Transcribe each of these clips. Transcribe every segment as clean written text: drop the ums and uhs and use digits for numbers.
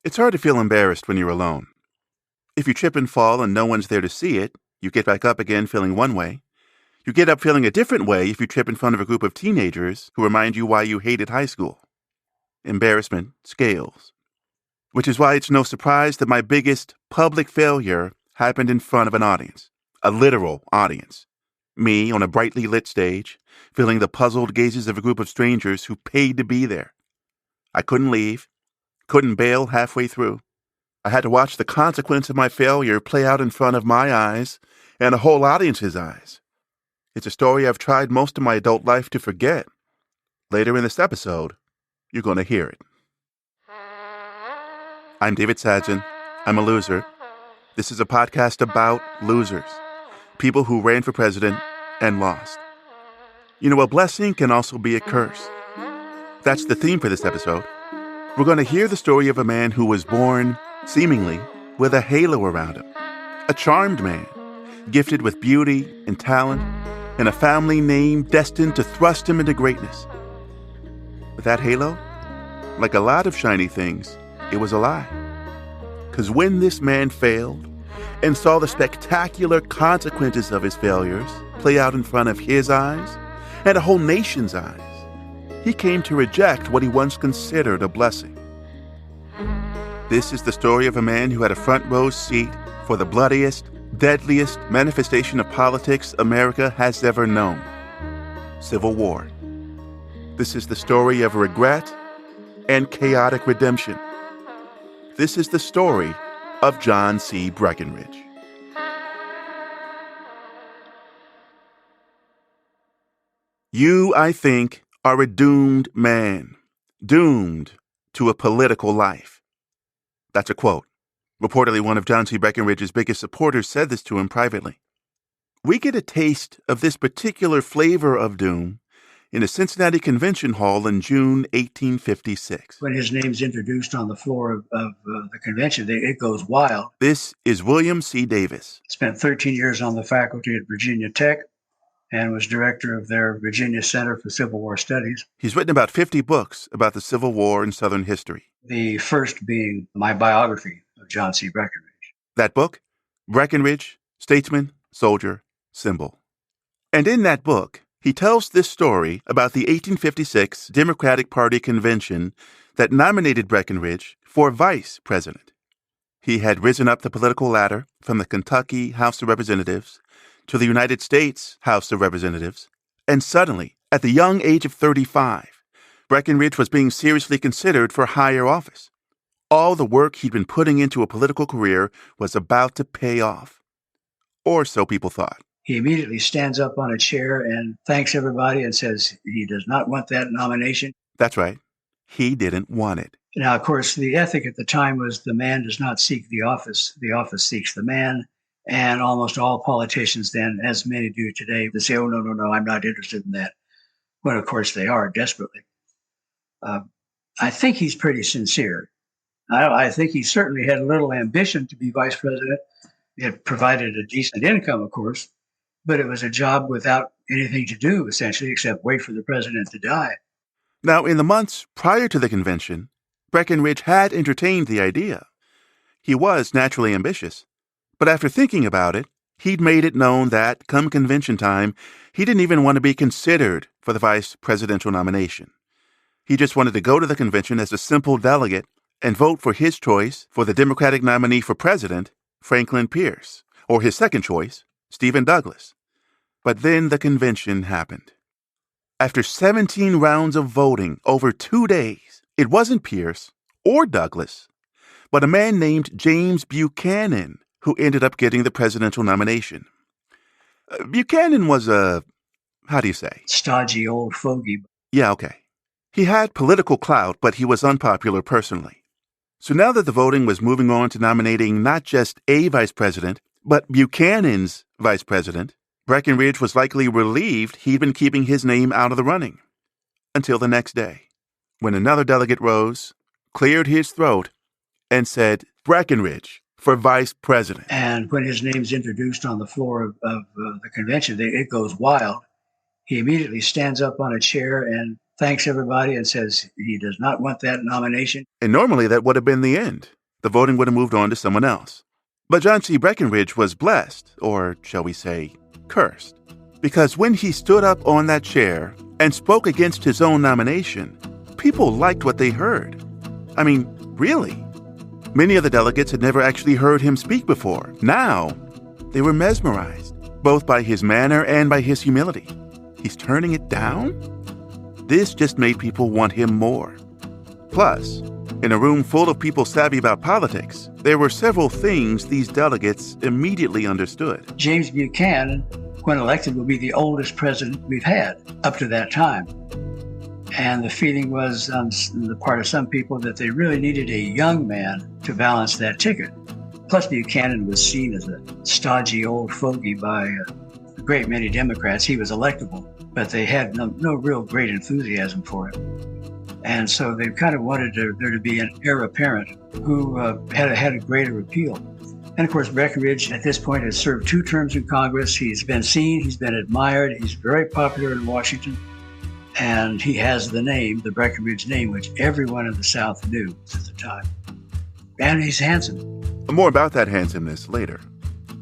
It's hard to feel embarrassed when you're alone. If you trip and fall and no one's there to see it, you get back up again feeling one way. You get up feeling a different way if you trip in front of a group of teenagers who remind you why you hated high school. Embarrassment scales. Which is why it's no surprise that my biggest public failure happened in front of an audience. A literal audience. Me on a brightly lit stage, feeling the puzzled gazes of a group of strangers who paid to be there. I couldn't leave, couldn't bail halfway through. I had to watch the consequence of my failure play out in front of my eyes and a whole audience's eyes. It's a story I've tried most of my adult life to forget. Later in this episode, you're going to hear it. I'm David Sadgen. I'm a loser. This is a podcast about losers. People who ran for president and lost. You know, a blessing can also be a curse. That's the theme for this episode. We're going to hear the story of a man who was born, seemingly, with a halo around him. A charmed man, gifted with beauty and talent, and a family name destined to thrust him into greatness. But that halo, like a lot of shiny things, it was a lie. Because when this man failed and saw the spectacular consequences of his failures play out in front of his eyes and a whole nation's eyes, he came to reject what he once considered a blessing. This is the story of a man who had a front row seat for the bloodiest, deadliest manifestation of politics America has ever known. Civil War. This is the story of regret and chaotic redemption. This is the story of John C. Breckinridge. You, I think, are a doomed man, doomed to a political life. That's a quote. Reportedly, one of John C. Breckinridge's biggest supporters said this to him privately. We get a taste of this particular flavor of doom in a Cincinnati convention hall in June 1856. When his name's introduced on the floor of the convention, it goes wild. This is William C. Davis. Spent 13 years on the faculty at Virginia Tech and was director of their Virginia Center for Civil War Studies. He's written about 50 books about the Civil War and Southern history. The first being my biography of John C. Breckinridge. That book, Breckinridge, Statesman, Soldier, Symbol. And in that book, he tells this story about the 1856 Democratic Party convention that nominated Breckinridge for vice president. He had risen up the political ladder from the Kentucky House of Representatives to the United States House of Representatives, and suddenly, at the young age of 35, Breckinridge was being seriously considered for higher office. All the work he'd been putting into a political career was about to pay off. Or so people thought. He immediately stands up on a chair and thanks everybody and says he does not want that nomination. That's right. He didn't want it. Now, of course, the ethic at the time was the man does not seek the office seeks the man. And almost all politicians then, as many do today, they say, oh, no, I'm not interested in that. When, of course, they are desperately. I think he's pretty sincere. I think he certainly had a little ambition to be vice president. It provided a decent income, of course, but it was a job without anything to do, essentially, except wait for the president to die. Now, in the months prior to the convention, Breckinridge had entertained the idea. He was naturally ambitious, but after thinking about it, he'd made it known that, come convention time, he didn't even want to be considered for the vice presidential nomination. He just wanted to go to the convention as a simple delegate and vote for his choice for the Democratic nominee for president, Franklin Pierce, or his second choice, Stephen Douglas. But then the convention happened. After 17 rounds of voting over 2 days, it wasn't Pierce or Douglas, but a man named James Buchanan who ended up getting the presidential nomination. Buchanan was stodgy old fogey. Yeah, okay. He had political clout, but he was unpopular personally. So now that the voting was moving on to nominating not just a vice president, but Buchanan's vice president, Breckinridge was likely relieved he'd been keeping his name out of the running. Until the next day, when another delegate rose, cleared his throat, and said, Breckinridge for vice president. And when his name's introduced on the floor of the convention, it goes wild. He immediately stands up on a chair and thanks everybody and says he does not want that nomination. And normally that would have been the end. The voting would have moved on to someone else. But John C. Breckinridge was blessed, or shall we say, cursed. Because when he stood up on that chair and spoke against his own nomination, people liked what they heard. I mean, really. Many of the delegates had never actually heard him speak before. Now, they were mesmerized, both by his manner and by his humility. He's turning it down? This just made people want him more. Plus, in a room full of people savvy about politics, there were several things these delegates immediately understood. James Buchanan, when elected, will be the oldest president we've had up to that time. And the feeling was on the part of some people that they really needed a young man to balance that ticket. Plus, Buchanan was seen as a stodgy old fogey by a great many Democrats. He was electable, but they had no real great enthusiasm for him. And so they kind of wanted there to be an heir apparent who had a greater appeal. And of course, Breckinridge at this point has served 2 terms in Congress. He's been seen, he's been admired, he's very popular in Washington. And he has the name, the Breckinridge name, which everyone in the South knew at the time. And he's handsome. More about that handsomeness later.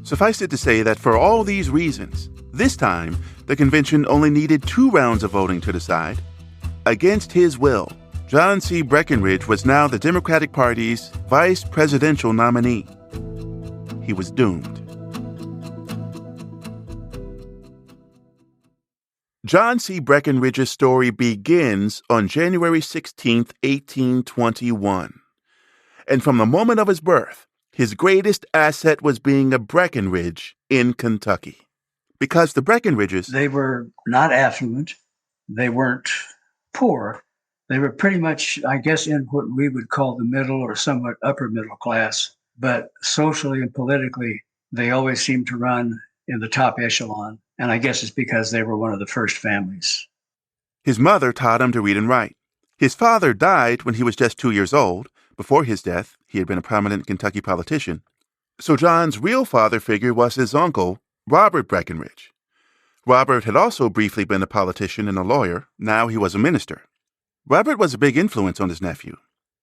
Suffice it to say that for all these reasons, this time the convention only needed 2 rounds of voting to decide. Against his will, John C. Breckinridge was now the Democratic Party's vice presidential nominee. He was doomed. John C. Breckinridge's story begins on January 16, 1821. And from the moment of his birth, his greatest asset was being a Breckinridge in Kentucky. Because the Breckinridges... They were not affluent. They weren't poor. They were pretty much, I guess, in what we would call the middle or somewhat upper middle class. But socially and politically, they always seemed to run in the top echelon. And I guess it's because they were one of the first families. His mother taught him to read and write. His father died when he was just 2 years old. Before his death, he had been a prominent Kentucky politician. So John's real father figure was his uncle, Robert Breckinridge. Robert had also briefly been a politician and a lawyer. Now he was a minister. Robert was a big influence on his nephew.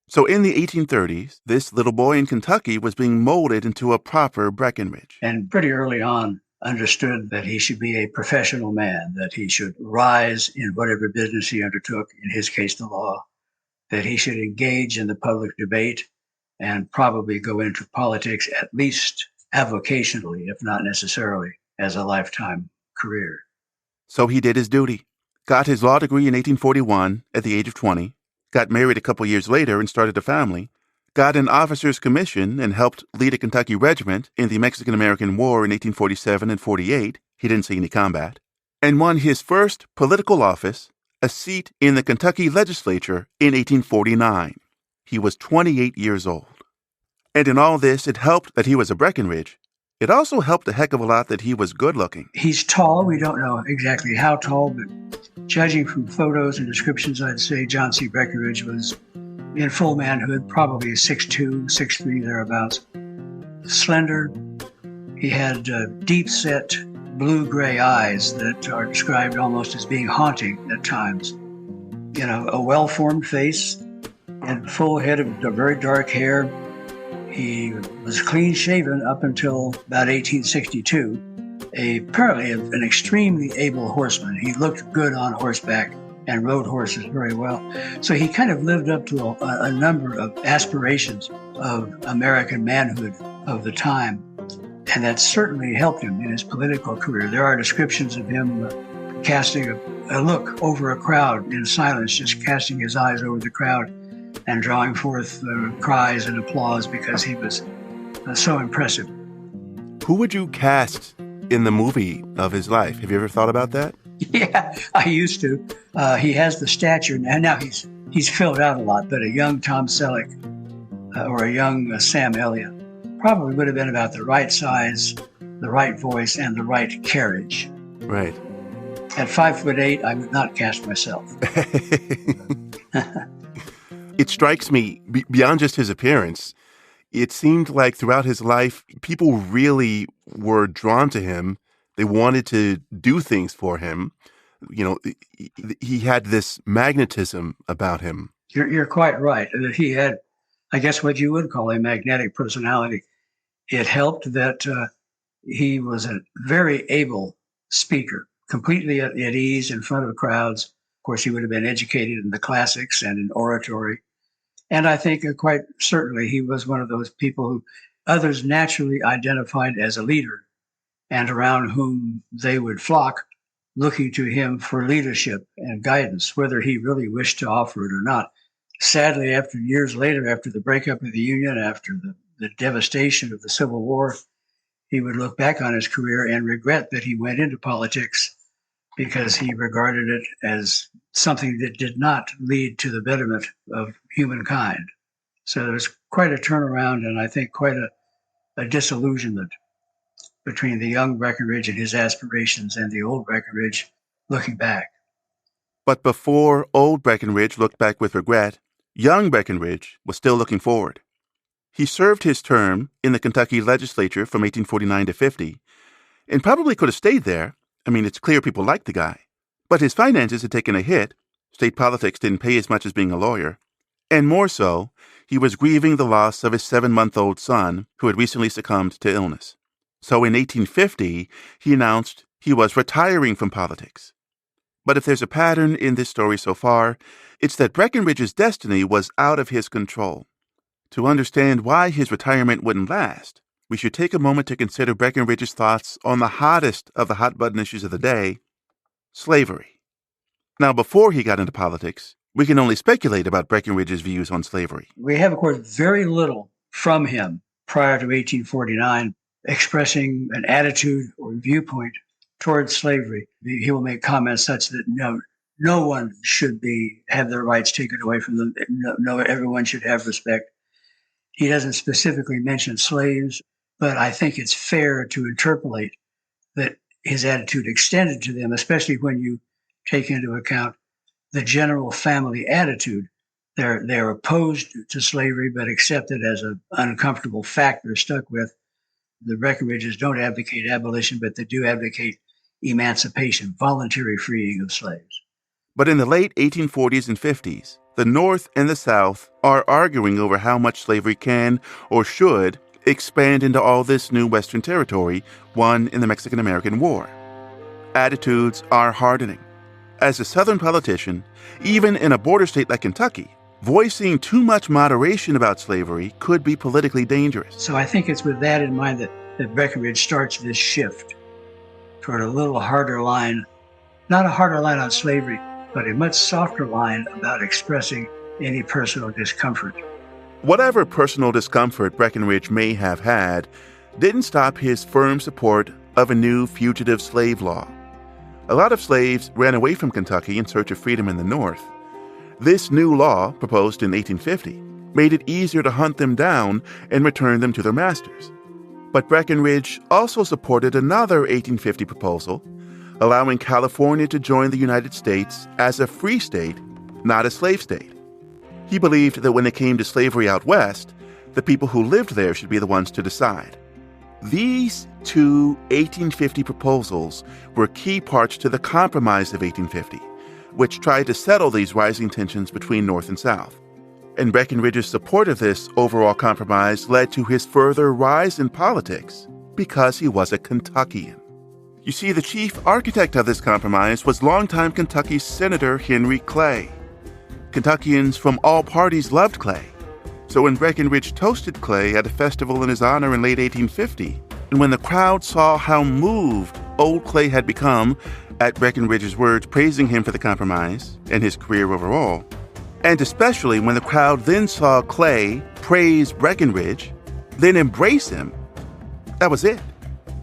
So in the 1830s, this little boy in Kentucky was being molded into a proper Breckinridge. And pretty early on, understood that he should be a professional man, that he should rise in whatever business he undertook, in his case, the law, that he should engage in the public debate and probably go into politics, at least avocationally, if not necessarily as a lifetime career. So he did his duty, got his law degree in 1841 at the age of 20, got married a couple years later and started a family, got an officer's commission and helped lead a Kentucky regiment in the Mexican-American War in 1847 and 48. He didn't see any combat. And won his first political office, a seat in the Kentucky legislature in 1849. He was 28 years old. And in all this, it helped that he was a Breckinridge. It also helped a heck of a lot that he was good-looking. He's tall. We don't know exactly how tall, but judging from photos and descriptions, I'd say John C. Breckinridge was in full manhood, probably 6'2", 6'3", thereabouts. Slender. He had deep-set blue-gray eyes that are described almost as being haunting at times. You know, a well-formed face and full head of very dark hair. He was clean-shaven up until about 1862. Apparently an extremely able horseman. He looked good on horseback and rode horses very well. So he kind of lived up to a number of aspirations of American manhood of the time. And that certainly helped him in his political career. There are descriptions of him casting a look over a crowd in silence, just casting his eyes over the crowd and drawing forth cries and applause because he was so impressive. Who would you cast in the movie of his life? Have you ever thought about that? Yeah, I used to. He has the stature, and now he's filled out a lot, but a young Tom Selleck or a young Sam Elliott probably would have been about the right size, the right voice, and the right carriage. Right. At 5'8", I would not cast myself. It strikes me, beyond just his appearance, it seemed like throughout his life, people really were drawn to him. They wanted to do things for him. he had this magnetism about him. You're quite right. He had, I guess, what you would call a magnetic personality. It helped that he was a very able speaker, completely at ease in front of crowds. Of course, he would have been educated in the classics and in oratory. And I think quite certainly he was one of those people who others naturally identified as a leader and around whom they would flock, looking to him for leadership and guidance, whether he really wished to offer it or not. Sadly, after years later, after the breakup of the Union, after the devastation of the Civil War, he would look back on his career and regret that he went into politics because he regarded it as something that did not lead to the betterment of humankind. So there was quite a turnaround and I think quite a disillusionment between the young Breckinridge and his aspirations and the old Breckinridge looking back. But before old Breckinridge looked back with regret, young Breckinridge was still looking forward. He served his term in the Kentucky legislature from 1849 to 50, and probably could have stayed there. I mean, it's clear people liked the guy. But his finances had taken a hit. State politics didn't pay as much as being a lawyer. And more so, he was grieving the loss of his 7-month-old son, who had recently succumbed to illness. So in 1850, he announced he was retiring from politics. But if there's a pattern in this story so far, it's that Breckinridge's destiny was out of his control. To understand why his retirement wouldn't last, we should take a moment to consider Breckinridge's thoughts on the hottest of the hot-button issues of the day, slavery. Now, before he got into politics, we can only speculate about Breckinridge's views on slavery. We have, of course, very little from him prior to 1849 expressing an attitude or viewpoint towards slavery. He will make comments such that no one should have their rights taken away from them. No, everyone should have respect. He doesn't specifically mention slaves, but I think it's fair to interpolate that his attitude extended to them, especially when you take into account the general family attitude. They're opposed to slavery, but accept it as an uncomfortable fact they're stuck with. The Breckinridges don't advocate abolition, but they do advocate emancipation, voluntary freeing of slaves. But in the late 1840s and 50s, the North and the South are arguing over how much slavery can or should expand into all this new Western territory won in the Mexican-American War. Attitudes are hardening. As a Southern politician, even in a border state like Kentucky, voicing too much moderation about slavery could be politically dangerous. So I think it's with that in mind that Breckinridge starts this shift toward a little harder line, not a harder line on slavery, but a much softer line about expressing any personal discomfort. Whatever personal discomfort Breckinridge may have had didn't stop his firm support of a new fugitive slave law. A lot of slaves ran away from Kentucky in search of freedom in the North. This new law, proposed in 1850, made it easier to hunt them down and return them to their masters. But Breckinridge also supported another 1850 proposal, allowing California to join the United States as a free state, not a slave state. He believed that when it came to slavery out west, the people who lived there should be the ones to decide. These two 1850 proposals were key parts to the Compromise of 1850, which tried to settle these rising tensions between North and South. And Breckinridge's support of this overall compromise led to his further rise in politics because he was a Kentuckian. You see, the chief architect of this compromise was longtime Kentucky Senator Henry Clay. Kentuckians from all parties loved Clay. So when Breckinridge toasted Clay at a festival in his honor in late 1850, and when the crowd saw how moved old Clay had become at Breckinridge's words praising him for the compromise and his career overall, and especially when the crowd then saw Clay praise Breckinridge, then embrace him, that was it.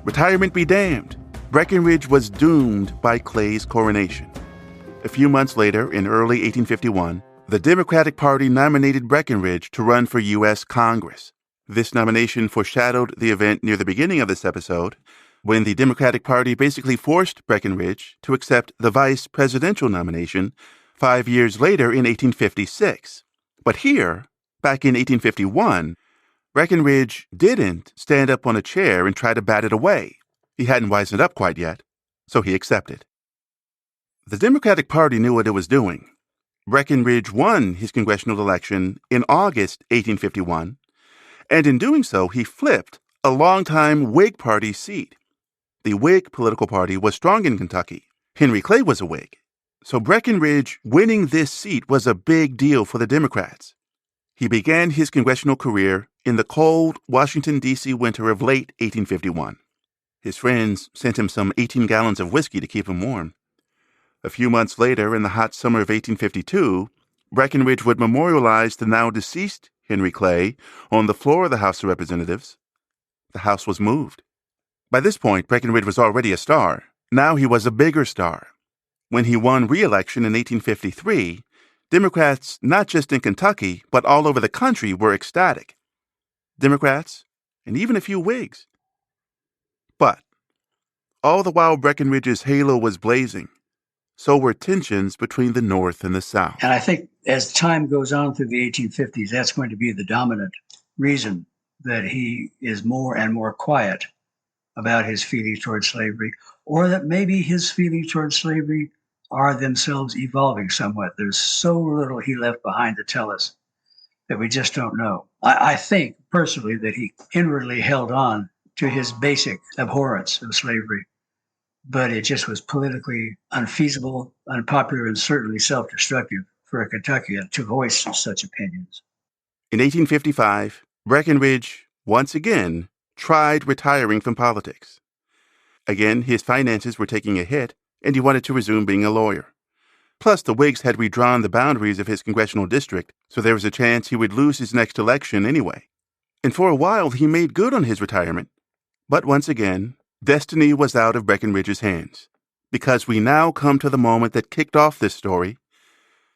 Retirement be damned. Breckinridge was doomed by Clay's coronation. A few months later, in early 1851, the Democratic Party nominated Breckinridge to run for U.S. Congress. This nomination foreshadowed the event near the beginning of this episode, when the Democratic Party basically forced Breckinridge to accept the vice presidential nomination 5 years later in 1856. But here, back in 1851, Breckinridge didn't stand up on a chair and try to bat it away. He hadn't wisened up quite yet, so he accepted. The Democratic Party knew what it was doing. Breckinridge won his congressional election in August 1851, and in doing so, he flipped a longtime Whig Party seat. The Whig political party was strong in Kentucky. Henry Clay was a Whig. So Breckinridge winning this seat was a big deal for the Democrats. He began his congressional career in the cold Washington, D.C. winter of late 1851. His friends sent him some 18 gallons of whiskey to keep him warm. A few months later, in the hot summer of 1852, Breckinridge would memorialize the now deceased Henry Clay on the floor of the House of Representatives. The House was moved. By this point, Breckinridge was already a star. Now he was a bigger star. When he won re-election in 1853, Democrats, not just in Kentucky, but all over the country, were ecstatic. Democrats, and even a few Whigs. But all the while Breckinridge's halo was blazing, so were tensions between the North and the South. And I think as time goes on through the 1850s, that's going to be the dominant reason that he is more and more quiet about his feelings towards slavery, or that maybe his feelings towards slavery are themselves evolving somewhat. There's so little he left behind to tell us that we just don't know. I think personally that he inwardly held on to his basic abhorrence of slavery, but it just was politically unfeasible, unpopular, and certainly self-destructive for a Kentuckian to voice such opinions. In 1855, Breckinridge, once again, tried retiring from politics. Again, his finances were taking a hit, and he wanted to resume being a lawyer. Plus, the Whigs had redrawn the boundaries of his congressional district, so there was a chance he would lose his next election anyway. And for a while, he made good on his retirement. But once again, destiny was out of Breckinridge's hands, because we now come to the moment that kicked off this story,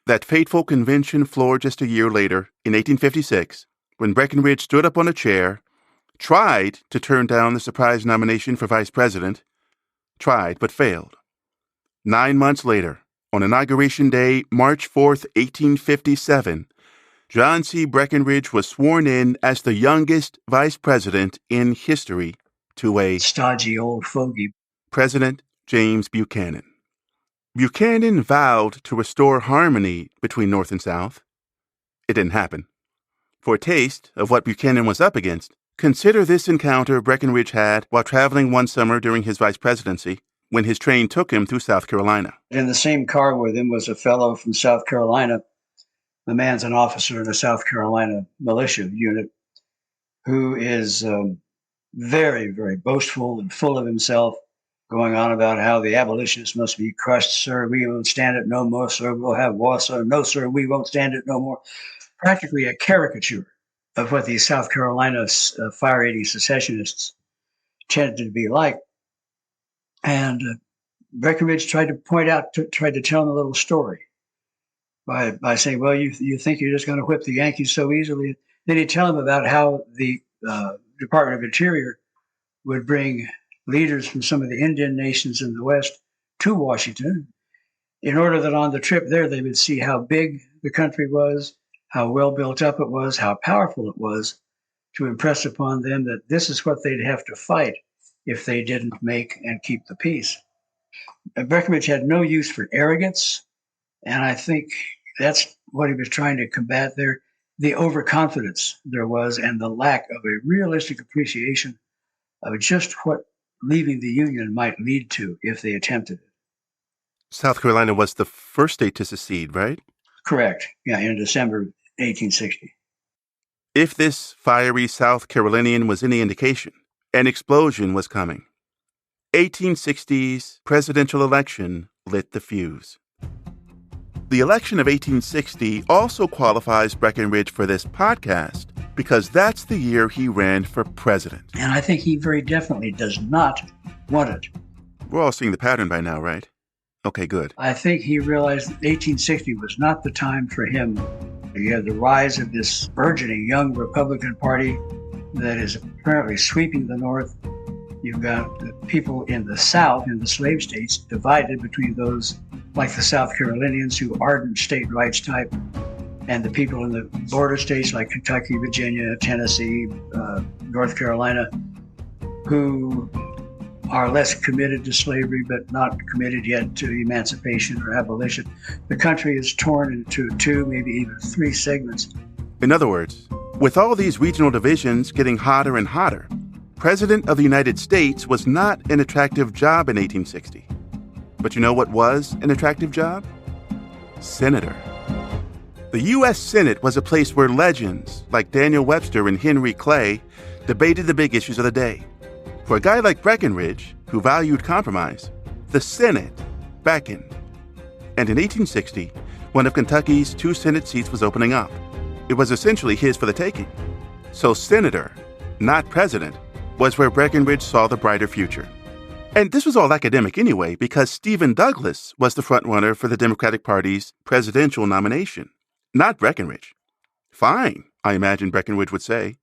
that fateful convention floor just a year later, in 1856, when Breckinridge stood up on a chair, tried to turn down the surprise nomination for vice president, tried but failed. 9 months later, on Inauguration Day, March 4th, 1857, John C. Breckinridge was sworn in as the youngest vice president in history to a stodgy old fogey, President James Buchanan. Buchanan vowed to restore harmony between North and South. It didn't happen. For a taste of what Buchanan was up against, consider this encounter Breckinridge had while traveling one summer during his vice presidency when his train took him through South Carolina. In the same car with him was a fellow from South Carolina. The man's an officer in the South Carolina militia unit who is very, very boastful and full of himself, going on about how the abolitionists must be crushed, sir. We won't stand it no more, sir. We'll have war, sir. No, sir, we won't stand it no more. Practically a caricature of what the South Carolina fire-eating secessionists tended to be like. And Breckinridge tried to tell him a little story by saying, well, you think you're just going to whip the Yankees so easily? Then he'd tell him about how the Department of Interior would bring leaders from some of the Indian nations in the West to Washington in order that on the trip there they would see how big the country was, how well built up it was, how powerful it was, to impress upon them that this is what they'd have to fight if they didn't make and keep the peace. Breckinridge had no use for arrogance, and I think that's what he was trying to combat there, the overconfidence there was and the lack of a realistic appreciation of just what leaving the Union might lead to if they attempted it. South Carolina was the first state to secede, right? Correct. Yeah, in December 1860. If this fiery South Carolinian was any indication, an explosion was coming. 1860's presidential election lit the fuse. The election of 1860 also qualifies Breckinridge for this podcast because that's the year he ran for president. And I think he very definitely does not want it. We're all seeing the pattern by now, right? Okay, good. I think he realized that 1860 was not the time for him. You had the rise of this burgeoning young Republican Party that is apparently sweeping the North. You've got the people in the South, in the slave states, divided between those like the South Carolinians, who ardent state rights type, and the people in the border states like Kentucky, Virginia, Tennessee, North Carolina, who are less committed to slavery, but not committed yet to emancipation or abolition. The country is torn into two, maybe even three segments. In other words, with all these regional divisions getting hotter and hotter, President of the United States was not an attractive job in 1860. But you know what was an attractive job? Senator. The U.S. Senate was a place where legends like Daniel Webster and Henry Clay debated the big issues of the day. For a guy like Breckinridge, who valued compromise, the Senate beckoned. And in 1860, one of Kentucky's 2 Senate seats was opening up. It was essentially his for the taking. So senator, not president, was where Breckinridge saw the brighter future. And this was all academic anyway, because Stephen Douglas was the frontrunner for the Democratic Party's presidential nomination, not Breckinridge. Fine, I imagine Breckinridge would say.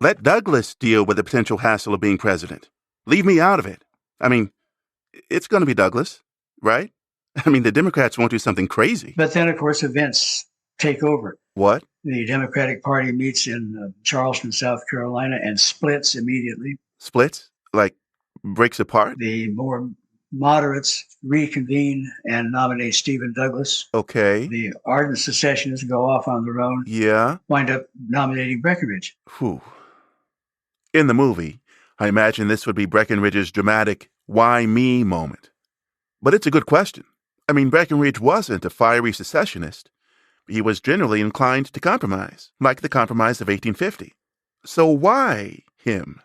Let Douglas deal with the potential hassle of being president. Leave me out of it. I mean, it's going to be Douglas, right? I mean, the Democrats won't do something crazy. But then, of course, events take over. What? The Democratic Party meets in Charleston, South Carolina, and splits immediately. Splits? Like breaks apart? The more moderates reconvene and nominate Stephen Douglas. Okay. The ardent secessionists go off on their own. Yeah. Wind up nominating Breckinridge. Whew. In the movie, I imagine this would be Breckinridge's dramatic "why me" moment. But it's a good question. I mean, Breckinridge wasn't a fiery secessionist. He was generally inclined to compromise, like the Compromise of 1850. So why him?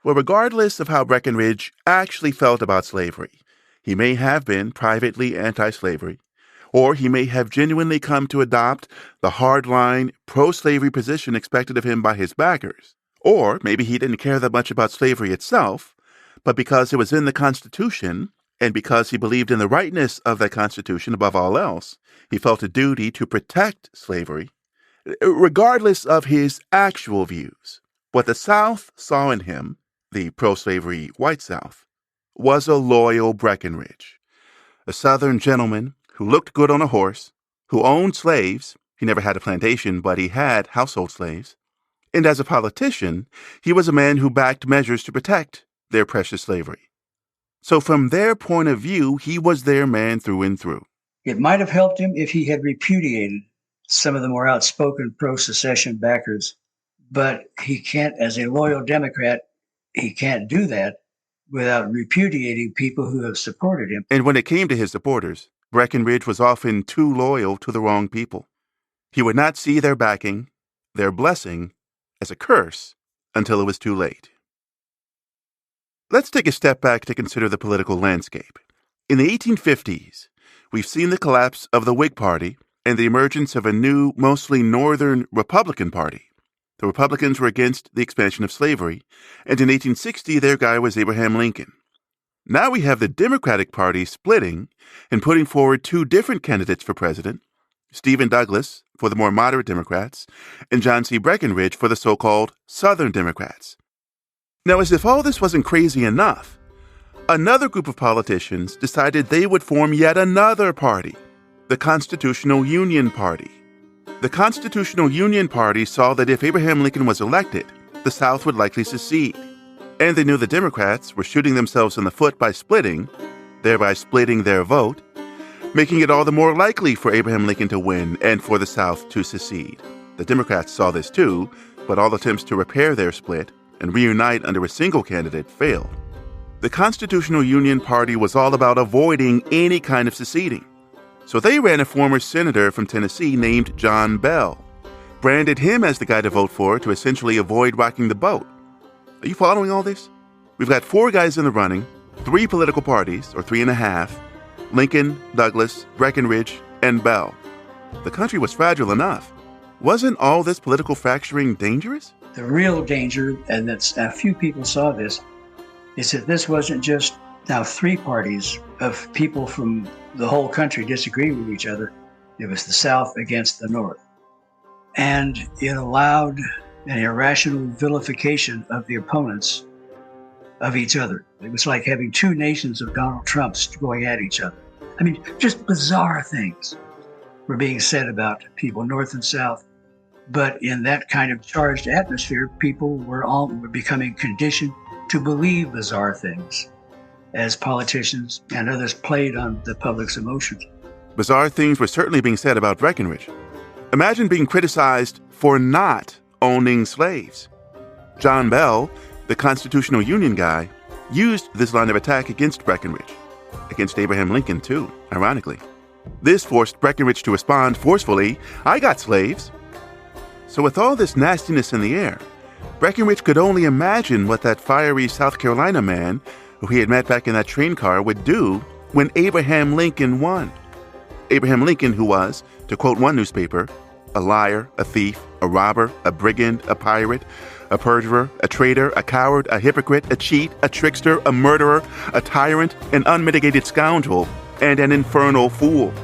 Well, regardless of how Breckinridge actually felt about slavery, he may have been privately anti-slavery, or he may have genuinely come to adopt the hardline, pro-slavery position expected of him by his backers. Or maybe he didn't care that much about slavery itself, but because it was in the Constitution, and because he believed in the rightness of that Constitution above all else, he felt a duty to protect slavery, regardless of his actual views. What the South saw in him, the pro-slavery white South, was a loyal Breckinridge, a Southern gentleman who looked good on a horse, who owned slaves. He never had a plantation, but he had household slaves. And as a politician, he was a man who backed measures to protect their precious slavery. So from their point of view, he was their man through and through. It might have helped him if he had repudiated some of the more outspoken pro-secession backers, but he can't, as a loyal Democrat, he can't do that without repudiating people who have supported him. And when it came to his supporters, Breckinridge was often too loyal to the wrong people. He would not see their backing, their blessing, as a curse until it was too late. Let's take a step back to consider the political landscape. In the 1850s, we've seen the collapse of the Whig Party and the emergence of a new, mostly Northern Republican Party. The Republicans were against the expansion of slavery, and in 1860, their guy was Abraham Lincoln. Now we have the Democratic Party splitting and putting forward 2 different candidates for president, Stephen Douglas for the more moderate Democrats, and John C. Breckinridge for the so-called Southern Democrats. Now, as if all this wasn't crazy enough, another group of politicians decided they would form yet another party, the Constitutional Union Party. The Constitutional Union Party saw that if Abraham Lincoln was elected, the South would likely secede. And they knew the Democrats were shooting themselves in the foot by splitting, thereby splitting their vote, making it all the more likely for Abraham Lincoln to win and for the South to secede. The Democrats saw this too, but all attempts to repair their split and reunite under a single candidate failed. The Constitutional Union Party was all about avoiding any kind of seceding. So they ran a former senator from Tennessee named John Bell, branded him as the guy to vote for to essentially avoid rocking the boat. Are you following all this? We've got 4 guys in the running, 3 political parties, or 3.5, Lincoln, Douglas, Breckinridge, and Bell. The country was fragile enough. Wasn't all this political fracturing dangerous? The real danger, and that's a few people saw this, is that this wasn't just now 3 parties of people from the whole country disagreeing with each other. It was the South against the North. And it allowed an irrational vilification of the opponents of each other. It was like having 2 nations of Donald Trumps going at each other. I mean, just bizarre things were being said about people North and South. But in that kind of charged atmosphere, people were becoming conditioned to believe bizarre things. as politicians and others played on the public's emotions. Bizarre things were certainly being said about Breckinridge. Imagine being criticized for not owning slaves. John Bell, the Constitutional Union guy, used this line of attack against Breckinridge. Against Abraham Lincoln, too, ironically. This forced Breckinridge to respond forcefully, "I got slaves." So with all this nastiness in the air, Breckinridge could only imagine what that fiery South Carolina man, who he had met back in that train car, would do when Abraham Lincoln won. Abraham Lincoln, who was, to quote one newspaper, a liar, a thief, a robber, a brigand, a pirate, a perjurer, a traitor, a coward, a hypocrite, a cheat, a trickster, a murderer, a tyrant, an unmitigated scoundrel, and an infernal fool.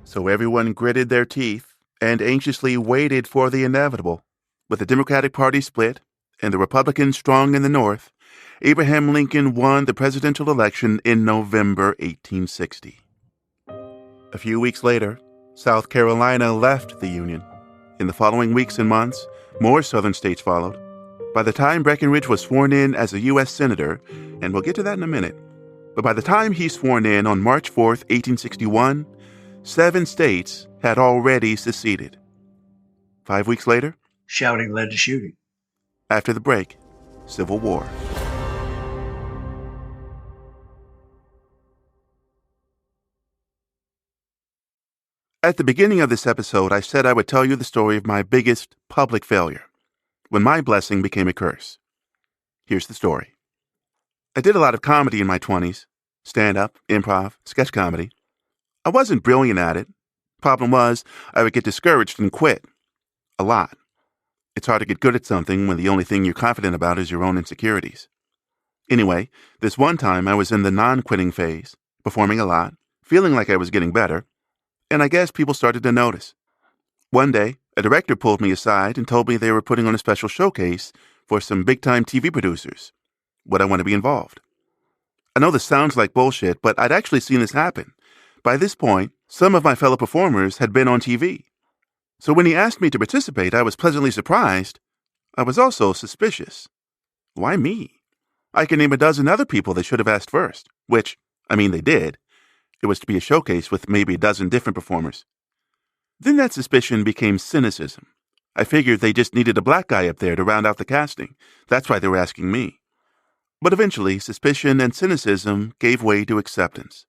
So everyone gritted their teeth and anxiously waited for the inevitable. With the Democratic Party split and the Republicans strong in the North, Abraham Lincoln won the presidential election in November 1860. A few weeks later, South Carolina left the Union. In the following weeks and months, more southern states followed. By the time Breckinridge was sworn in as a U.S. Senator, and we'll get to that in a minute, but by the time he's sworn in on March 4th, 1861, 7 states had already seceded. 5 weeks later, shouting led to shooting. After the break, Civil War. At the beginning of this episode, I said I would tell you the story of my biggest public failure, when my blessing became a curse. Here's the story. I did a lot of comedy in my 20s, stand-up, improv, sketch comedy. I wasn't brilliant at it. Problem was, I would get discouraged and quit. A lot. It's hard to get good at something when the only thing you're confident about is your own insecurities. Anyway, this one time I was in the non-quitting phase, performing a lot, feeling like I was getting better, and I guess people started to notice. One day, a director pulled me aside and told me they were putting on a special showcase for some big-time TV producers. Would I want to be involved? I know this sounds like bullshit, but I'd actually seen this happen. By this point, some of my fellow performers had been on TV. So when he asked me to participate, I was pleasantly surprised. I was also suspicious. Why me? I can name a dozen other people they should have asked first, which, they did. It was to be a showcase with maybe a dozen different performers. Then that suspicion became cynicism. I figured they just needed a black guy up there to round out the casting. That's why they were asking me. But eventually, suspicion and cynicism gave way to acceptance.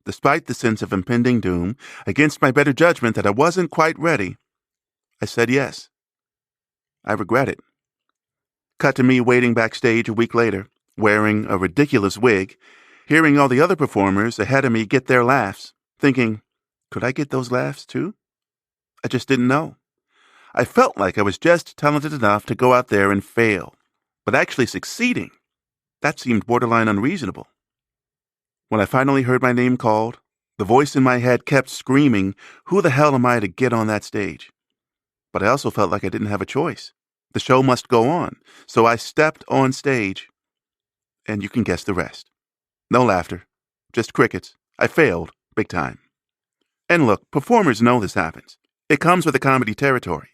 Despite the sense of impending doom, against my better judgment that I wasn't quite ready, I said yes. I regret it. Cut to me waiting backstage a week later, wearing a ridiculous wig, hearing all the other performers ahead of me get their laughs, thinking, could I get those laughs too? I just didn't know. I felt like I was just talented enough to go out there and fail, but actually succeeding, that seemed borderline unreasonable. When I finally heard my name called, the voice in my head kept screaming, who the hell am I to get on that stage? But I also felt like I didn't have a choice. The show must go on, so I stepped on stage, and you can guess the rest. No laughter, just crickets. I failed, big time. And look, performers know this happens. It comes with the comedy territory.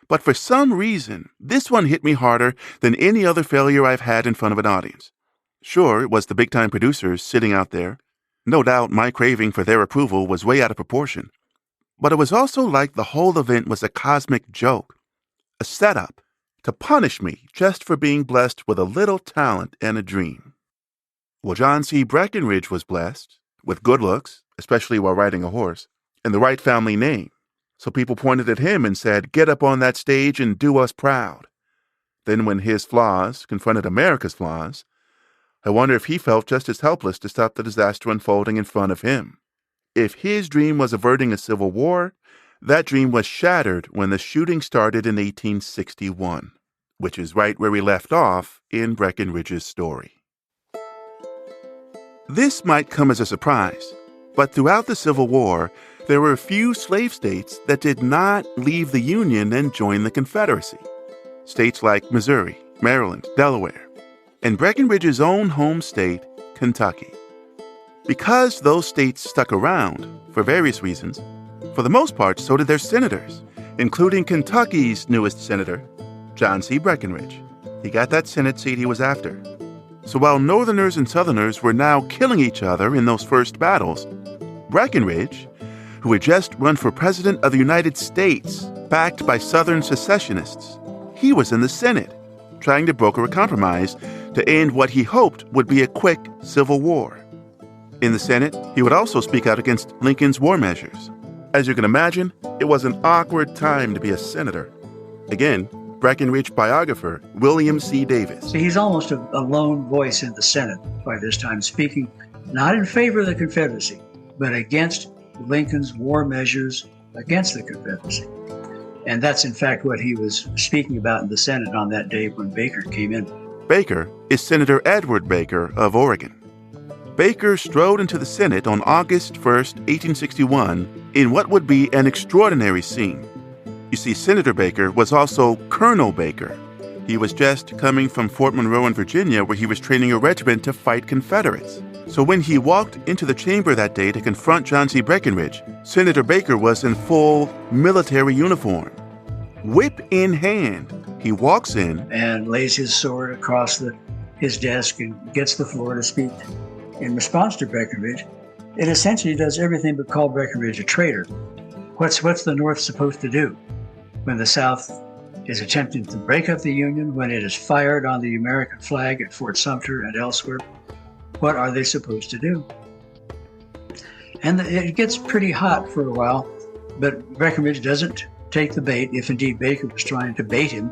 But for some reason, this one hit me harder than any other failure I've had in front of an audience. Sure, it was the big-time producers sitting out there. No doubt my craving for their approval was way out of proportion. But it was also like the whole event was a cosmic joke, a setup to punish me just for being blessed with a little talent and a dream. Well, John C. Breckinridge was blessed with good looks, especially while riding a horse, and the right family name. So people pointed at him and said, get up on that stage and do us proud. Then when his flaws confronted America's flaws, I wonder if he felt just as helpless to stop the disaster unfolding in front of him. If his dream was averting a civil war, that dream was shattered when the shooting started in 1861, which is right where we left off in Breckinridge's story. This might come as a surprise, but throughout the Civil War, there were a few slave states that did not leave the Union and join the Confederacy. States like Missouri, Maryland, Delaware, and Breckinridge's own home state, Kentucky. Because those states stuck around, for various reasons, for the most part, so did their senators, including Kentucky's newest senator, John C. Breckinridge. He got that Senate seat he was after. So while Northerners and Southerners were now killing each other in those first battles, Breckinridge, who had just run for President of the United States, backed by Southern secessionists, he was in the Senate, trying to broker a compromise to end what he hoped would be a quick civil war. In the Senate, he would also speak out against Lincoln's war measures. As you can imagine, it was an awkward time to be a senator. Again, Breckinridge biographer William C. Davis. So he's almost a lone voice in the Senate by this time, speaking not in favor of the Confederacy, but against Lincoln's war measures against the Confederacy. And that's, in fact, what he was speaking about in the Senate on that day when Baker came in. Baker is Senator Edward Baker of Oregon. Baker strode into the Senate on August 1st, 1861, in what would be an extraordinary scene. You see, Senator Baker was also Colonel Baker. He was just coming from Fort Monroe in Virginia, where he was training a regiment to fight Confederates. So when he walked into the chamber that day to confront John C. Breckinridge, Senator Baker was in full military uniform. Whip in hand, he walks in and lays his sword across his desk and gets the floor to speak in response to Breckinridge. It essentially does everything but call Breckinridge a traitor. What's the North supposed to do when the South is attempting to break up the Union, when it is fired on the American flag at Fort Sumter and elsewhere? What are they supposed to do? And it gets pretty hot for a while, but Breckinridge doesn't take the bait, if indeed Baker was trying to bait him.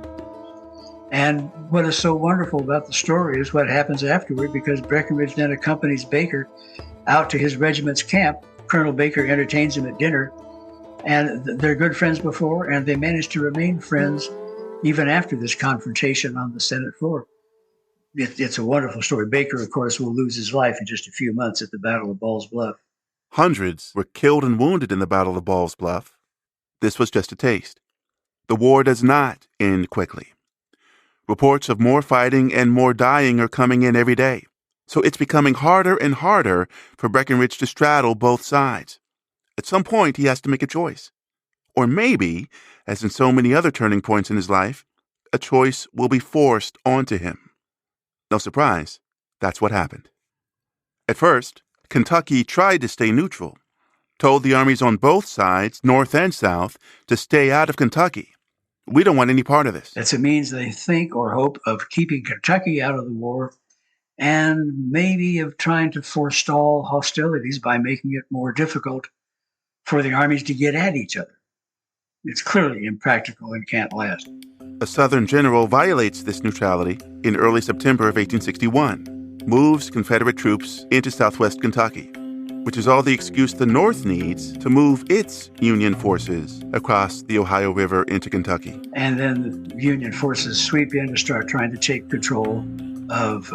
And what is so wonderful about the story is what happens afterward, because Breckinridge then accompanies Baker out to his regiment's camp. Colonel Baker entertains him at dinner, and they're good friends before, and they manage to remain friends even after this confrontation on the Senate floor. It's a wonderful story. Baker, of course, will lose his life in just a few months at the Battle of Ball's Bluff. Hundreds were killed and wounded in the Battle of Ball's Bluff. This was just a taste. The war does not end quickly. Reports of more fighting and more dying are coming in every day. So it's becoming harder and harder for Breckinridge to straddle both sides. At some point, he has to make a choice. Or maybe, as in so many other turning points in his life, a choice will be forced onto him. No surprise, that's what happened. At first, Kentucky tried to stay neutral, told the armies on both sides, North and South, to stay out of Kentucky. We don't want any part of this. It's a means, they think or hope, of keeping Kentucky out of the war, and maybe of trying to forestall hostilities by making it more difficult for the armies to get at each other. It's clearly impractical and can't last. A Southern general violates this neutrality in early September of 1861, moves Confederate troops into southwest Kentucky, which is all the excuse the North needs to move its Union forces across the Ohio River into Kentucky. And then the Union forces sweep in to start trying to take control of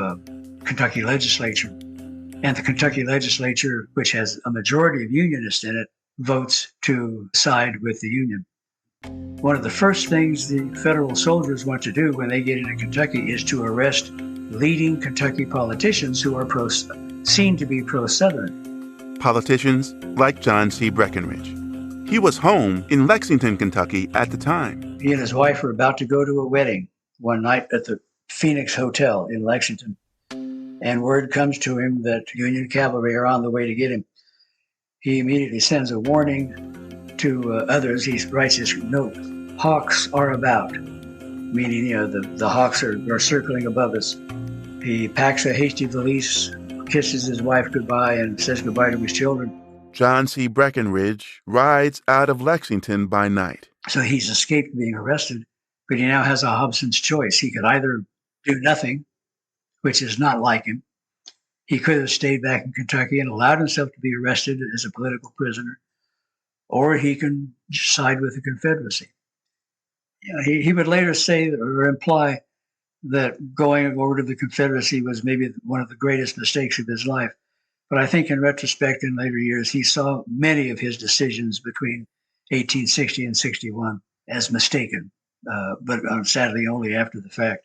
Kentucky legislature. And the Kentucky legislature, which has a majority of Unionists in it, votes to side with the Union. One of the first things the federal soldiers want to do when they get into Kentucky is to arrest leading Kentucky politicians who are seen to be pro-Southern. Politicians like John C. Breckinridge. He was home in Lexington, Kentucky at the time. He and his wife were about to go to a wedding one night at the Phoenix Hotel in Lexington, and word comes to him that Union cavalry are on the way to get him. He immediately sends a warning to others. He writes his note, "Hawks are about," meaning, the hawks are circling above us. He packs a hasty valise, kisses his wife goodbye, and says goodbye to his children. John C. Breckinridge rides out of Lexington by night. So he's escaped being arrested, but he now has a Hobson's choice. He could either do nothing, which is not like him. He could have stayed back in Kentucky and allowed himself to be arrested as a political prisoner, or he can side with the Confederacy. He would later say or imply that going over to the Confederacy was maybe one of the greatest mistakes of his life. But I think in retrospect, in later years, he saw many of his decisions between 1860 and 61 as mistaken, but sadly only after the fact.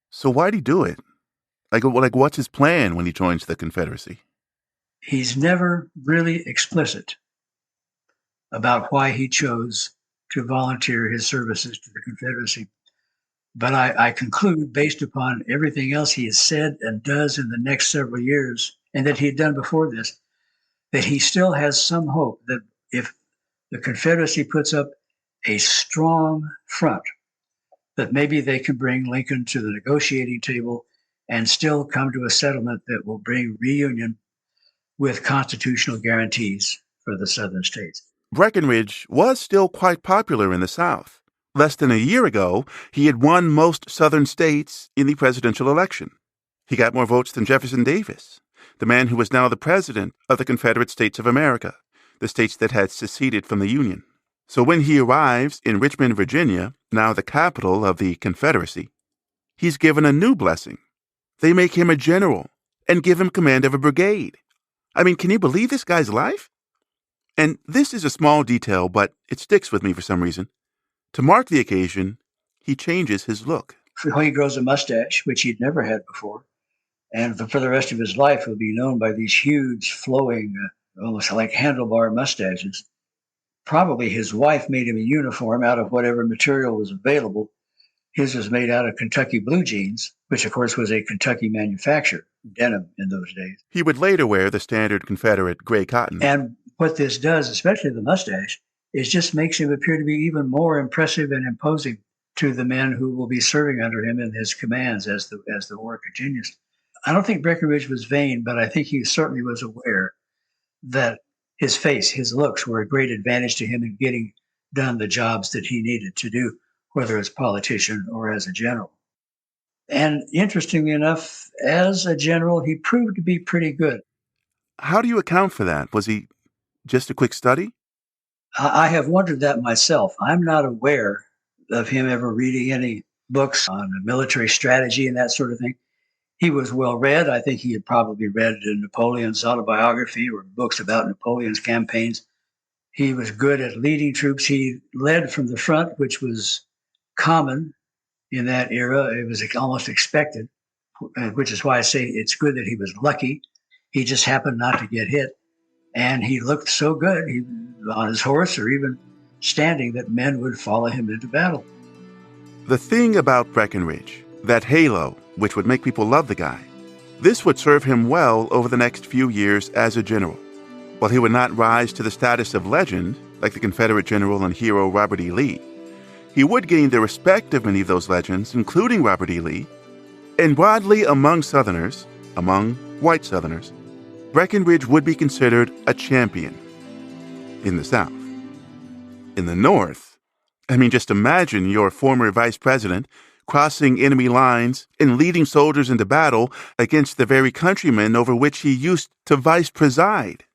So why'd he do it? Like, what's his plan when he joins the Confederacy? He's never really explicit about why he chose to volunteer his services to the Confederacy. But I conclude, based upon everything else he has said and does in the next several years, and that he had done before this, that he still has some hope that if the Confederacy puts up a strong front, that maybe they can bring Lincoln to the negotiating table and still come to a settlement that will bring reunion with constitutional guarantees for the Southern states. Breckinridge was still quite popular in the South. Less than a year ago, he had won most Southern states in the presidential election. He got more votes than Jefferson Davis, the man who was now the president of the Confederate States of America, the states that had seceded from the Union. So when he arrives in Richmond, Virginia, now the capital of the Confederacy, he's given a new blessing. They make him a general and give him command of a brigade. I mean, can you believe this guy's life? And this is a small detail, but it sticks with me for some reason. To mark the occasion, he changes his look. He grows a mustache, which he'd never had before. And for the rest of his life, he'll be known by these huge, flowing, almost like handlebar mustaches. Probably his wife made him a uniform out of whatever material was available. His was made out of Kentucky blue jeans, which, of course, was a Kentucky manufacture, denim in those days. He would later wear the standard Confederate gray cotton. And what this does, especially the mustache, is just makes him appear to be even more impressive and imposing to the men who will be serving under him in his commands as the war continues. I don't think Breckinridge was vain, but I think he certainly was aware that his face, his looks were a great advantage to him in getting done the jobs that he needed to do, whether as a politician or as a general. And interestingly enough, as a general, he proved to be pretty good. How do you account for that? Was he just a quick study? I have wondered that myself. I'm not aware of him ever reading any books on military strategy and that sort of thing. He was well read. I think he had probably read Napoleon's autobiography or books about Napoleon's campaigns. He was good at leading troops. He led from the front, which was common in that era. It was almost expected, which is why I say it's good that he was lucky. He just happened not to get hit. And he looked so good on his horse or even standing that men would follow him into battle. The thing about Breckinridge, that halo, which would make people love the guy, this would serve him well over the next few years as a general. While he would not rise to the status of legend, like the Confederate general and hero Robert E. Lee, he would gain the respect of many of those legends, including Robert E. Lee, and broadly among Southerners, among white Southerners, Breckinridge would be considered a champion in the South. In the North, I mean, just imagine your former vice president crossing enemy lines and leading soldiers into battle against the very countrymen over which he used to vice preside.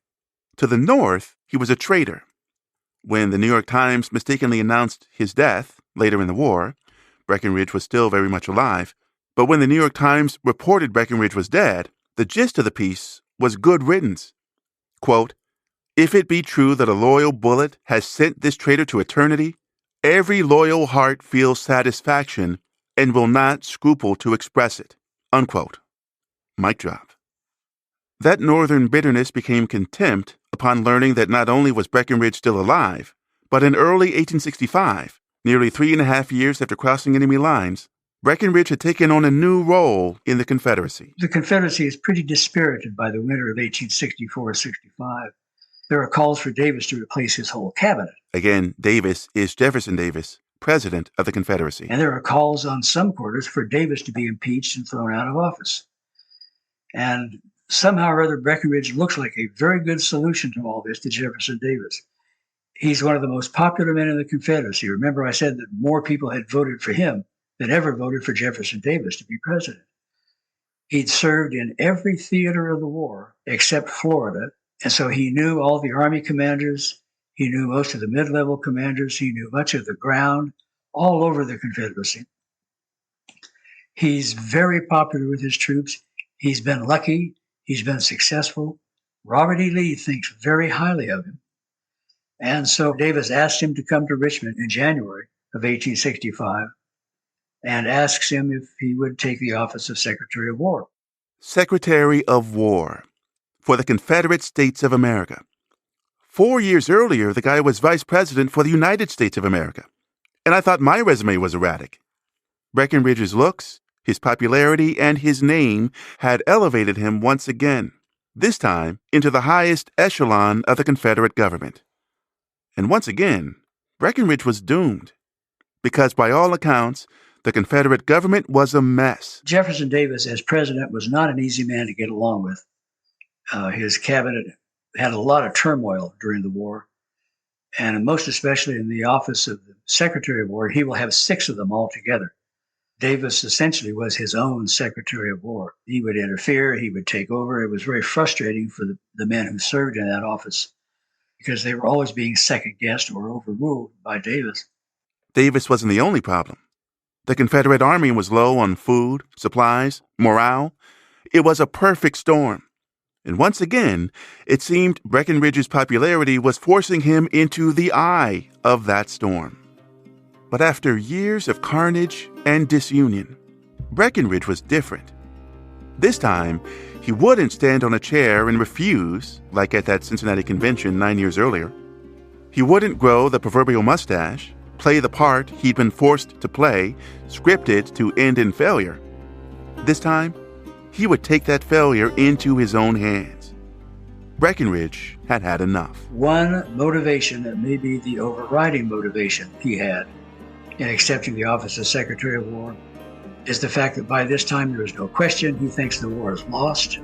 To the North, he was a traitor. When the New York Times mistakenly announced his death later in the war, Breckinridge was still very much alive. But when the New York Times reported Breckinridge was dead, the gist of the piece was good riddance. Quote, "If it be true that a loyal bullet has sent this traitor to eternity, every loyal heart feels satisfaction and will not scruple to express it." Unquote. Mic drop. That Northern bitterness became contempt upon learning that not only was Breckinridge still alive, but in early 1865, nearly 3.5 years after crossing enemy lines, Breckinridge had taken on a new role in the Confederacy. The Confederacy is pretty dispirited by the winter of 1864-65. There are calls for Davis to replace his whole cabinet. Again, Davis is Jefferson Davis, president of the Confederacy. And there are calls on some quarters for Davis to be impeached and thrown out of office. And somehow or other, Breckinridge looks like a very good solution to all this to Jefferson Davis. He's one of the most popular men in the Confederacy. Remember, I said that more people had voted for him than ever voted for Jefferson Davis to be president. He'd served in every theater of the war except Florida, and so he knew all the Army commanders. He knew most of the mid-level commanders. He knew much of the ground all over the Confederacy. He's very popular with his troops. He's been lucky. He's been successful. Robert E. Lee thinks very highly of him. And so Davis asked him to come to Richmond in January of 1865 and asks him if he would take the office of Secretary of War. Secretary of War for the Confederate States of America. 4 years earlier, the guy was vice president for the United States of America. And I thought my resume was erratic. Breckinridge's looks, his popularity, and his name had elevated him once again, this time into the highest echelon of the Confederate government. And once again, Breckinridge was doomed, because by all accounts, the Confederate government was a mess. Jefferson Davis, as president, was not an easy man to get along with. His cabinet had a lot of turmoil during the war, and most especially in the office of the Secretary of War. He will have 6 of them altogether. Davis essentially was his own Secretary of War. He would interfere, he would take over. It was very frustrating for the men who served in that office because they were always being second-guessed or overruled by Davis. Davis wasn't the only problem. The Confederate Army was low on food, supplies, morale. It was a perfect storm. And once again, it seemed Breckinridge's popularity was forcing him into the eye of that storm. But after years of carnage and disunion, Breckinridge was different. This time, he wouldn't stand on a chair and refuse, like at that Cincinnati convention 9 years earlier. He wouldn't grow the proverbial mustache, play the part he'd been forced to play, scripted to end in failure. This time, he would take that failure into his own hands. Breckinridge had had enough. One motivation that may be the overriding motivation he had in accepting the office of Secretary of War is the fact that by this time there is no question he thinks the war is lost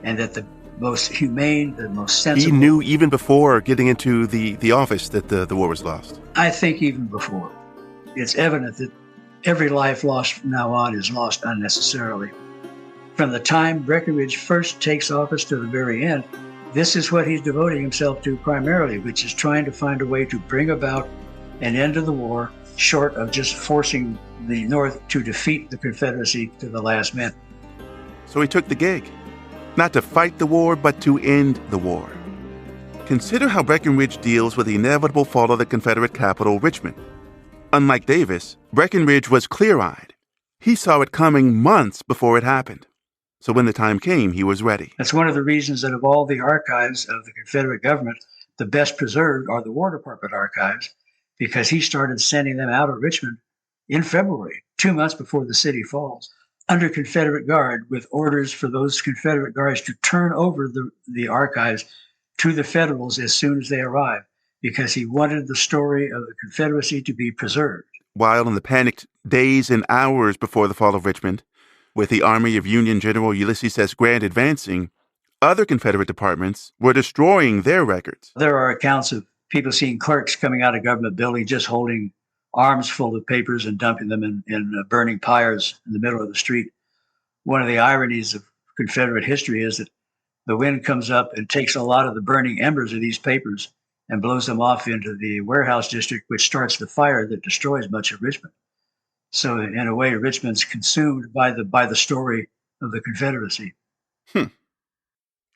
and that the most humane, the most sensible... He knew even before getting into the office that the war was lost. I think even before. It's evident that every life lost from now on is lost unnecessarily. From the time Breckinridge first takes office to the very end, this is what he's devoting himself to primarily, which is trying to find a way to bring about an end to the war, short of just forcing the North to defeat the Confederacy to the last man. So he took the gig. Not to fight the war, but to end the war. Consider how Breckinridge deals with the inevitable fall of the Confederate capital, Richmond. Unlike Davis, Breckinridge was clear-eyed. He saw it coming months before it happened. So when the time came, he was ready. That's one of the reasons that of all the archives of the Confederate government, the best preserved are the War Department archives, because he started sending them out of Richmond in February, 2 months before the city falls, under Confederate guard, with orders for those Confederate guards to turn over the archives to the Federals as soon as they arrived, because he wanted the story of the Confederacy to be preserved. While in the panicked days and hours before the fall of Richmond, with the army of Union General Ulysses S. Grant advancing, other Confederate departments were destroying their records. There are accounts of people seeing clerks coming out of government buildings just holding arms full of papers and dumping them in burning pyres in the middle of the street. One of the ironies of Confederate history is that the wind comes up and takes a lot of the burning embers of these papers and blows them off into the warehouse district, which starts the fire that destroys much of Richmond. So in a way, Richmond's consumed by the story of the Confederacy. In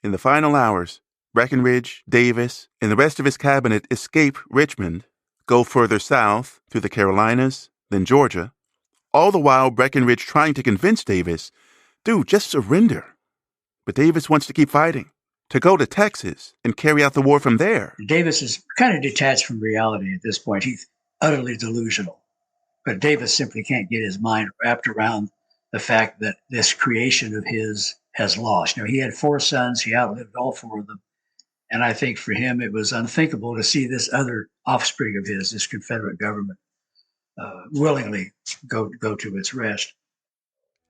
the final hours, Breckinridge, Davis, and the rest of his cabinet escape Richmond, go further south through the Carolinas, then Georgia, all the while Breckinridge trying to convince Davis, dude, just surrender. But Davis wants to keep fighting, to go to Texas and carry out the war from there. Davis is kind of detached from reality at this point. He's utterly delusional. But Davis simply can't get his mind wrapped around the fact that this creation of his has lost. You know, he had 4 sons. He outlived all 4 of them. And I think for him, it was unthinkable to see this other offspring of his, this Confederate government, willingly go to its rest.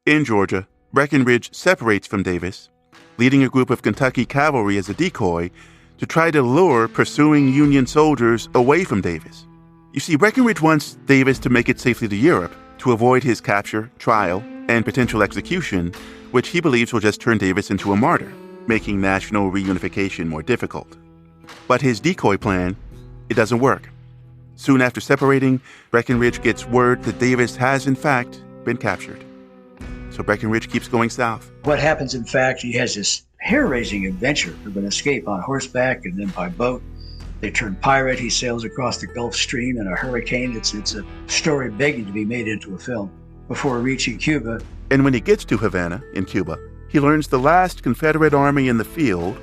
In Georgia, Breckinridge separates from Davis, leading a group of Kentucky cavalry as a decoy to try to lure pursuing Union soldiers away from Davis. You see, Breckinridge wants Davis to make it safely to Europe to avoid his capture, trial, and potential execution, which he believes will just turn Davis into a martyr, making national reunification more difficult. But his decoy plan, it doesn't work. Soon after separating, Breckinridge gets word that Davis has, in fact, been captured. So Breckinridge keeps going south. What happens, in fact, he has this hair-raising adventure of an escape on horseback and then by boat. They turn pirate. He sails across the Gulf Stream in a hurricane. It's a story begging to be made into a film before reaching Cuba. And when he gets to Havana, in Cuba, he learns the last Confederate army in the field,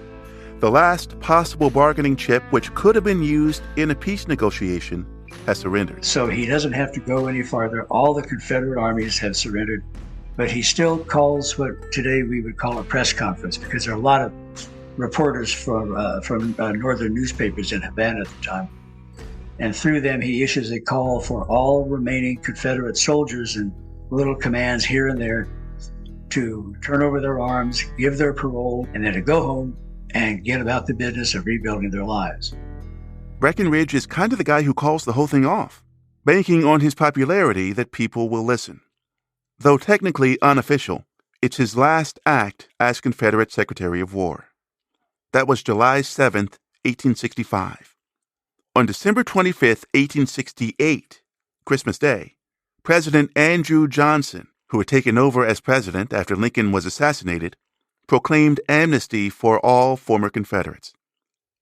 the last possible bargaining chip which could have been used in a peace negotiation, has surrendered. So he doesn't have to go any farther. All the Confederate armies have surrendered, but he still calls what today we would call a press conference, because there are a lot of reporters from northern newspapers in Havana at the time. And through them, he issues a call for all remaining Confederate soldiers and little commands here and there to turn over their arms, give their parole, and then to go home and get about the business of rebuilding their lives. Breckinridge is kind of the guy who calls the whole thing off, banking on his popularity that people will listen. Though technically unofficial, it's his last act as Confederate Secretary of War. That was July 7th, 1865. On December 25th, 1868, Christmas Day, President Andrew Johnson, who had taken over as president after Lincoln was assassinated, proclaimed amnesty for all former Confederates.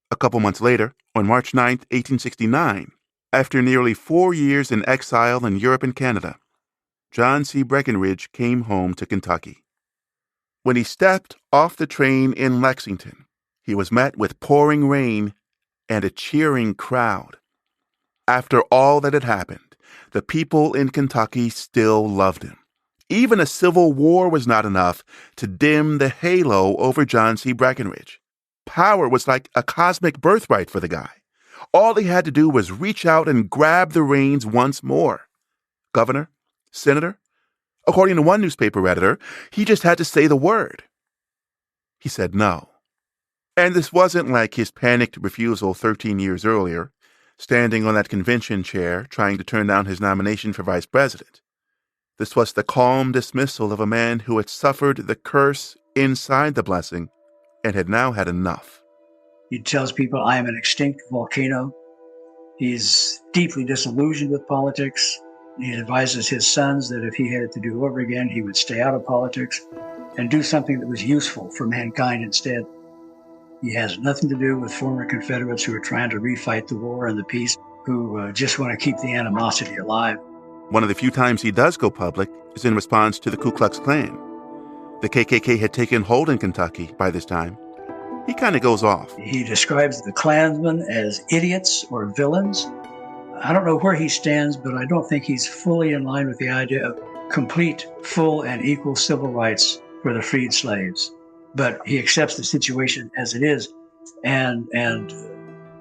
A couple months later, on March 9th, 1869, after nearly 4 years in exile in Europe and Canada, John C. Breckinridge came home to Kentucky. When he stepped off the train in Lexington, he was met with pouring rain and a cheering crowd. After all that had happened, the people in Kentucky still loved him. Even a civil war was not enough to dim the halo over John C. Breckinridge. Power was like a cosmic birthright for the guy. All he had to do was reach out and grab the reins once more. Governor, senator, according to one newspaper editor, he just had to say the word. He said no. And this wasn't like his panicked refusal 13 years earlier, standing on that convention chair trying to turn down his nomination for vice president. This was the calm dismissal of a man who had suffered the curse inside the blessing and had now had enough. He tells people, I am an extinct volcano. He's deeply disillusioned with politics. He advises his sons that if he had to do over again, he would stay out of politics and do something that was useful for mankind instead. He has nothing to do with former Confederates who are trying to refight the war and the peace, who just want to keep the animosity alive. One of the few times he does go public is in response to the Ku Klux Klan. The KKK had taken hold in Kentucky by this time. He kind of goes off. He describes the Klansmen as idiots or villains. I don't know where he stands, but I don't think he's fully in line with the idea of complete, full, and equal civil rights for the freed slaves. But he accepts the situation as it is and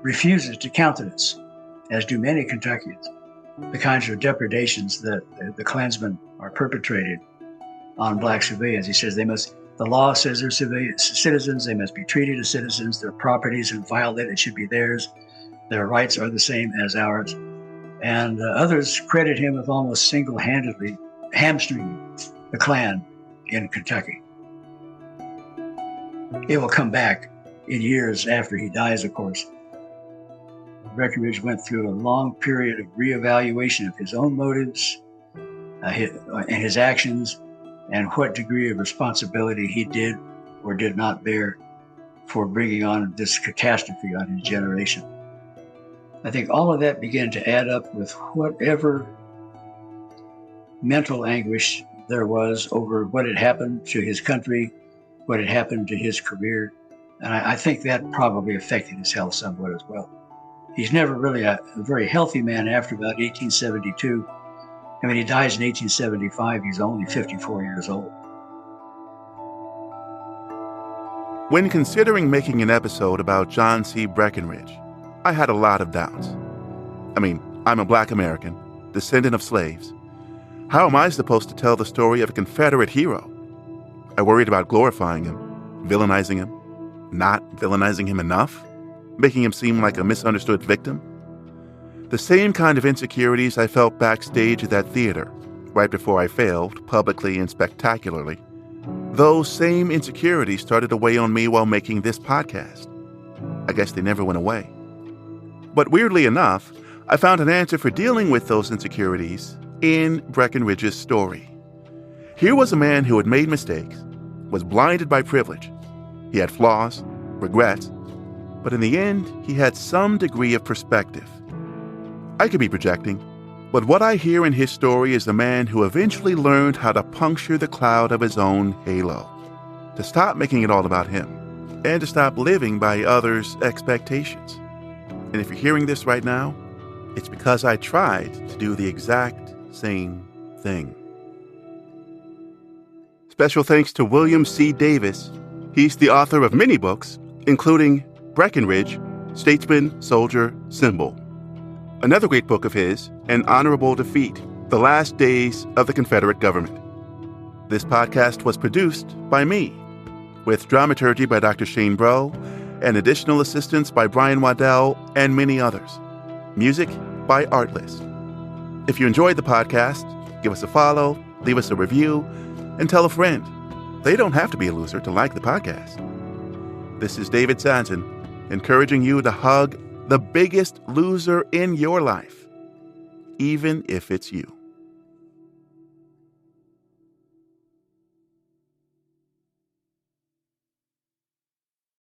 refuses to countenance, as do many Kentuckians, the kinds of depredations that the Klansmen are perpetrating on black civilians. He says the law says they're citizens, they must be treated as citizens, their properties and violated should be theirs, their rights are the same as ours. And others credit him with almost single-handedly hamstringing the Klan in Kentucky. It will come back in years after he dies, of course. Breckinridge went through a long period of reevaluation of his own motives and his actions, and what degree of responsibility he did or did not bear for bringing on this catastrophe on his generation. I think all of that began to add up with whatever mental anguish there was over what had happened to his country, what had happened to his career. And I think that probably affected his health somewhat as well. He's never really a very healthy man after about 1872. And when he dies in 1875, he's only 54 years old. When considering making an episode about John C. Breckinridge, I had a lot of doubts. I mean, I'm a black American, descendant of slaves. How am I supposed to tell the story of a Confederate hero? I worried about glorifying him, villainizing him, not villainizing him enough, making him seem like a misunderstood victim. The same kind of insecurities I felt backstage at that theater, right before I failed, publicly and spectacularly. Those same insecurities started to weigh on me while making this podcast. I guess they never went away. But weirdly enough, I found an answer for dealing with those insecurities in Breckinridge's story. Here was a man who had made mistakes, was blinded by privilege. He had flaws, regrets, but in the end, he had some degree of perspective. I could be projecting, but what I hear in his story is the man who eventually learned how to puncture the cloud of his own halo, to stop making it all about him, and to stop living by others' expectations. And if you're hearing this right now, it's because I tried to do the exact same thing. Special thanks to William C. Davis. He's the author of many books, including Breckinridge, Statesman, Soldier, Symbol. Another great book of his, An Honorable Defeat, The Last Days of the Confederate Government. This podcast was produced by me, with dramaturgy by Dr. Shane Bro, and additional assistance by Brian Waddell and many others. Music by Artlist. If you enjoyed the podcast, give us a follow, leave us a review, and tell a friend. They don't have to be a loser to like the podcast. This is David Sanson, encouraging you to hug the biggest loser in your life, even if it's you.